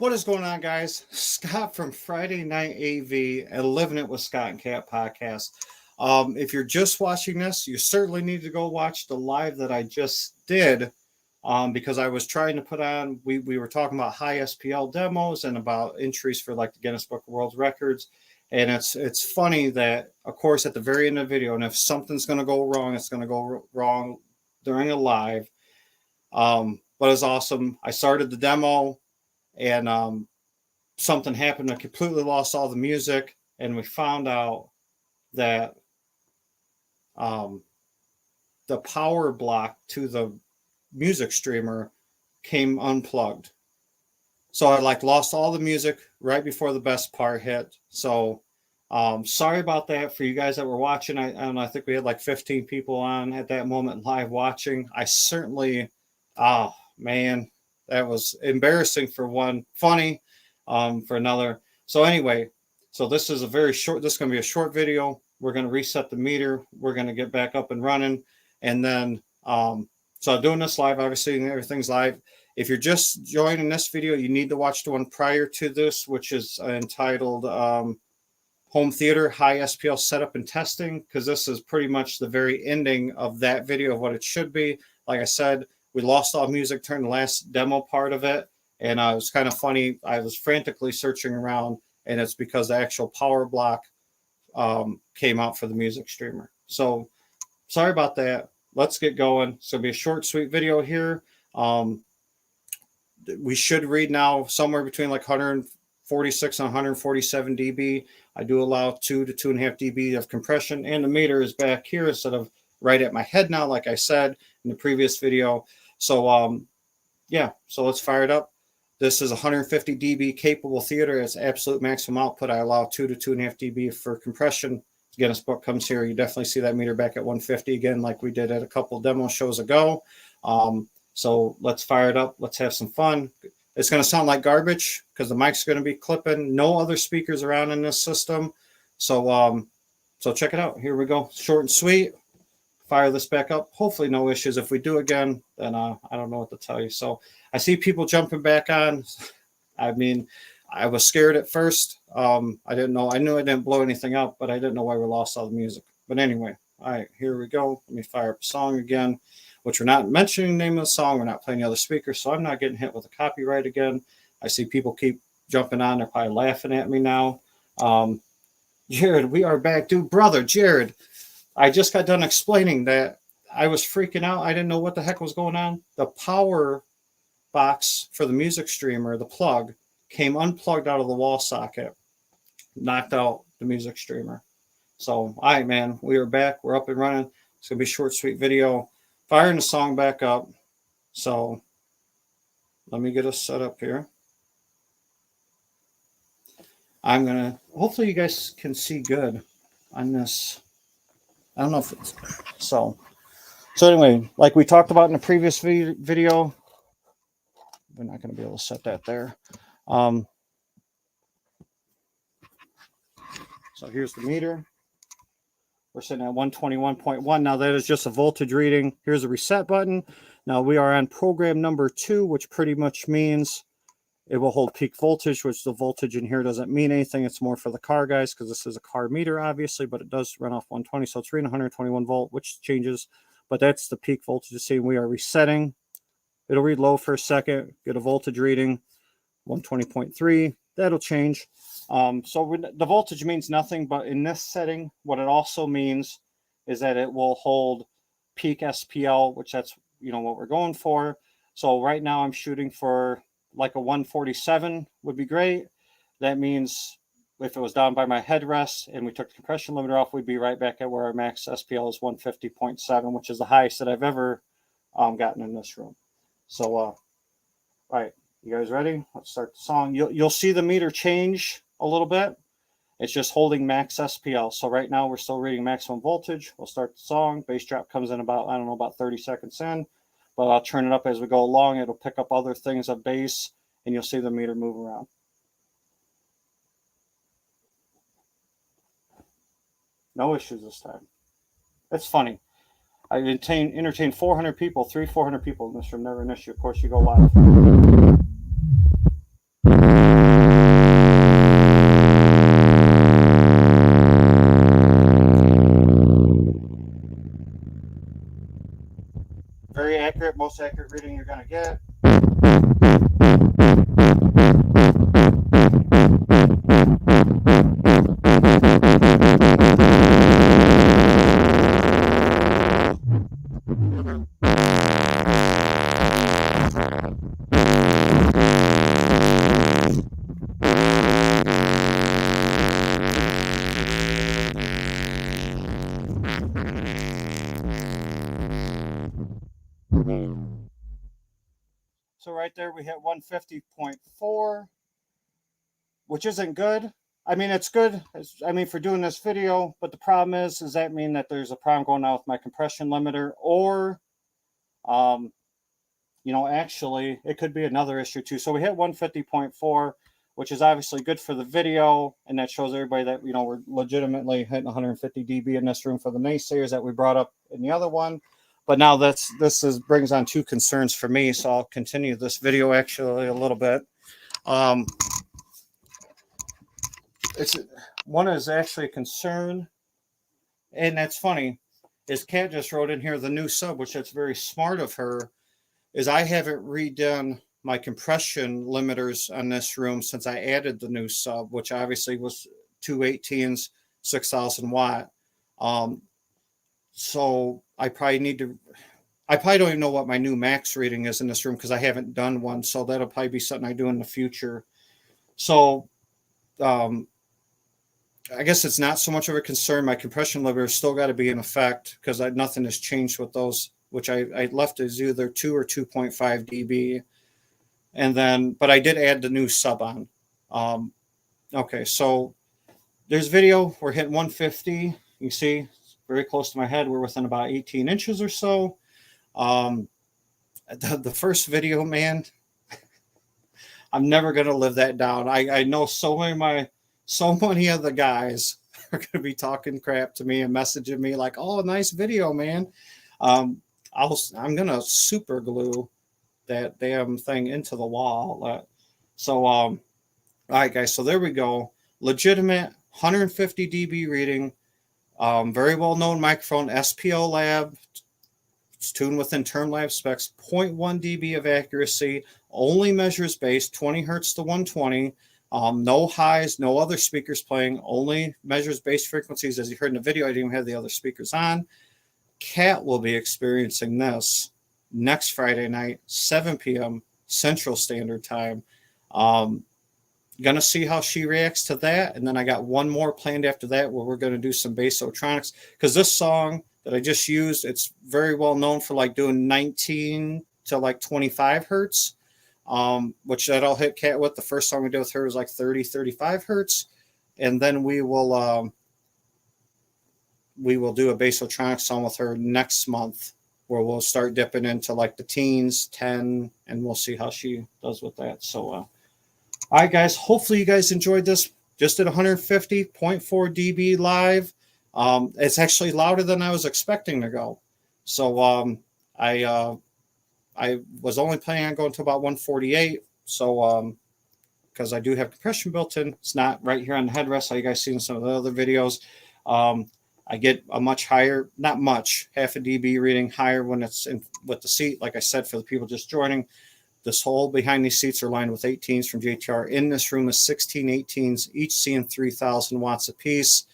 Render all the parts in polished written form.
What is going on, guys? Scott from Friday Night AV and Living It with Scott and Cat podcast. If you're just watching this, you certainly need to go watch the live that I just did because I was trying to put on, we were talking about high SPL demos and about entries for like the Guinness Book of World Records. And it's funny that, of course, at the very end of the video, and if something's going to go wrong, it's going to go wrong during a live. But it's awesome. I started the demo. And something happened. I completely lost all the music, and we found out that the power block to the music streamer came unplugged. So I lost all the music right before the best part hit. So sorry about that for you guys that were watching. I think we had 15 people on at that moment live watching. I certainly, oh man, that was embarrassing for one, funny for another. So anyway, so this is this is going to be a short video. We're going to reset the meter. We're going to get back up and running. And then, so I'm doing this live, obviously, and everything's live. If you're just joining this video, you need to watch the one prior to this, which is entitled Home Theater High SPL Setup and Testing, because this is pretty much the very ending of that video of what it should be. Like I said, we lost all music during the last demo part of it, and it was kind of funny. I was frantically searching around, and it's because the actual power block came out for the music streamer. So sorry about that. Let's get going. So it'll be a short, sweet video here. We should read now somewhere between 146 and 147 dB. I do allow 2 to 2.5 dB of compression, and the meter is back here instead of right at my head now, like I said in the previous video. So yeah, so let's fire it up. This is 150 dB capable theater. It's absolute maximum output. I allow 2 to 2.5 dB for compression. Guinness Book comes here. You definitely see that meter back at 150 again, like we did at a couple demo shows ago. So let's fire it up. Let's have some fun. It's going to sound like garbage because the mic's going to be clipping. No other speakers around in this system. So so check it out. Here we go. Short and sweet. Fire this back up. Hopefully no issues. If we do again, then I don't know what to tell you. So I see people jumping back on. I mean, I was scared at first. I didn't know. I knew I didn't blow anything up, but I didn't know why we lost all the music. But anyway, all right, here we go. Let me fire up a song again, which we're not mentioning the name of the song. We're not playing the other speakers, so I'm not getting hit with a copyright again. I see people keep jumping on. They're probably laughing at me now. Jared, we are back. Dude, brother, Jared, I just got done explaining that I was freaking out. I didn't know what the heck was going on. The power box for the music streamer, the plug, came unplugged out of the wall socket, knocked out the music streamer. So, all right, man, we are back. We're up and running. It's going to be a short, sweet video. Firing the song back up. So let me get us set up here. I'm going to, hopefully you guys can see good on this. I don't know if it's, so anyway, like we talked about in the previous video, we're not going to be able to set that there. So here's the meter. We're sitting at 121.1. Now that is just a voltage reading. Here's the reset button. Now we are on program number 2, which pretty much means it will hold peak voltage, which the voltage in here doesn't mean anything. It's more for the car guys because this is a car meter, obviously, but it does run off 120. So it's reading 121 volt, which changes, but that's the peak voltage. See, we are resetting. It'll read low for a second, get a voltage reading, 120.3. That'll change. So the voltage means nothing, but in this setting, what it also means is that it will hold peak SPL, which that's, what we're going for. So right now I'm shooting for like a 147 would be great. That means if it was down by my headrest and we took the compression limiter off, we'd be right back at where our max SPL is 150.7, which is the highest that I've ever gotten in this room. So, all right, you guys ready? Let's start the song. You'll see the meter change a little bit. It's just holding max SPL. So right now we're still reading maximum voltage. We'll start the song. Bass drop comes in about, I don't know, about 30 seconds in, but I'll turn it up as we go along. It'll pick up other things of bass and you'll see the meter move around. No issues this time. It's funny. I entertain 400 people, 400 people in this room, never an issue. Of course, you go live. most accurate reading you're going to get. So right there we hit 150.4, which isn't good. I mean, it's good, I mean, for doing this video, but the problem is, does that mean that there's a problem going on with my compression limiter? Or, you know, actually, it could be another issue too. So we hit 150.4, which is obviously good for the video, and that shows everybody that, you know, we're legitimately hitting 150 dB in this room for the naysayers that we brought up in the other one. But now this brings on two concerns for me, so I'll continue this video actually a little bit. One is actually a concern, and that's funny, is Kat just wrote in here the new sub, which that's very smart of her, is I haven't redone my compression limiters on this room since I added the new sub, which obviously was 218s, 6,000 watt. So I probably don't even know what my new max rating is in this room because I haven't done one. So that'll probably be something I do in the future. So I guess it's not so much of a concern. My compression limiter still got to be in effect because nothing has changed with those, which I left as either 2 or 2.5 dB. And then, but I did add the new sub on. Okay, so there's video. We're hitting 150. You see, very close to my head. We're within about 18 inches or so. The first video, man, I'm never going to live that down. I know so many of the guys are going to be talking crap to me and messaging me like, oh, nice video, man. I'm going to super glue that damn thing into the wall. So, all right, guys, so there we go. Legitimate 150 dB reading. Very well-known microphone, SPL lab. It's tuned within term lab specs, 0.1 dB of accuracy, only measures bass, 20 hertz to 120. No highs, no other speakers playing, only measures bass frequencies. As you heard in the video, I didn't even have the other speakers on. Kat will be experiencing this next Friday night, 7 p.m. Central Standard Time. Gonna see how she reacts to that, and then I got one more planned after that where we're gonna do some bassotronics, because this song that I just used, it's very well known for like doing 19 to like 25 hertz, which that I'll hit Kat with. The first song we did with her was like 30, 35 hertz, and then we will do a bassotronic song with her next month where we'll start dipping into like the teens, 10, and we'll see how she does with that. So, all right, guys, hopefully you guys enjoyed this. Just at 150.4 dB live. It's actually louder than I was expecting to go. So I was only planning on going to about 148. So because I do have compression built in, it's not right here on the headrest. Like you guys seen some of the other videos. I get a much higher, not much, half a dB reading higher when it's in with the seat. Like I said, for the people just joining, this whole behind these seats are lined with 18s from JTR. In this room is 16 18s, each seeing 3,000 watts apiece.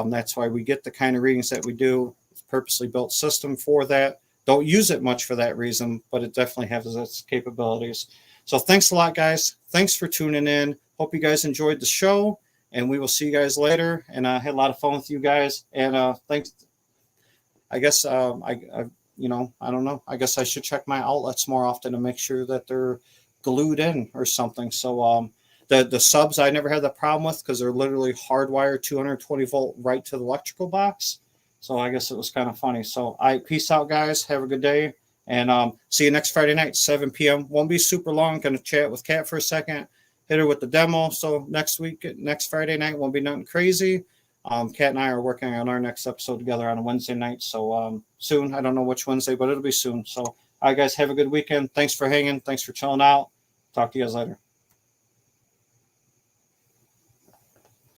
That's why we get the kind of readings that we do. It's a purposely built system for that. Don't use it much for that reason, but it definitely has its capabilities. So thanks a lot, guys. Thanks for tuning in. Hope you guys enjoyed the show, and we will see you guys later. And I had a lot of fun with you guys. And thanks. I guess you know, I don't know. I guess I should check my outlets more often to make sure that they're glued in or something. So the subs I never had that problem with because they're literally hardwired 220 volt right to the electrical box. So I guess it was kind of funny. So peace out, guys. Have a good day. And see you next Friday night, 7 p.m. Won't be super long. Going to chat with Kat for a second. Hit her with the demo. So next Friday night won't be nothing crazy. Kat and I are working on our next episode together on a Wednesday night. So soon, I don't know which Wednesday, but it'll be soon. So, all right, guys, have a good weekend. Thanks for hanging. Thanks for chilling out. Talk to you guys later.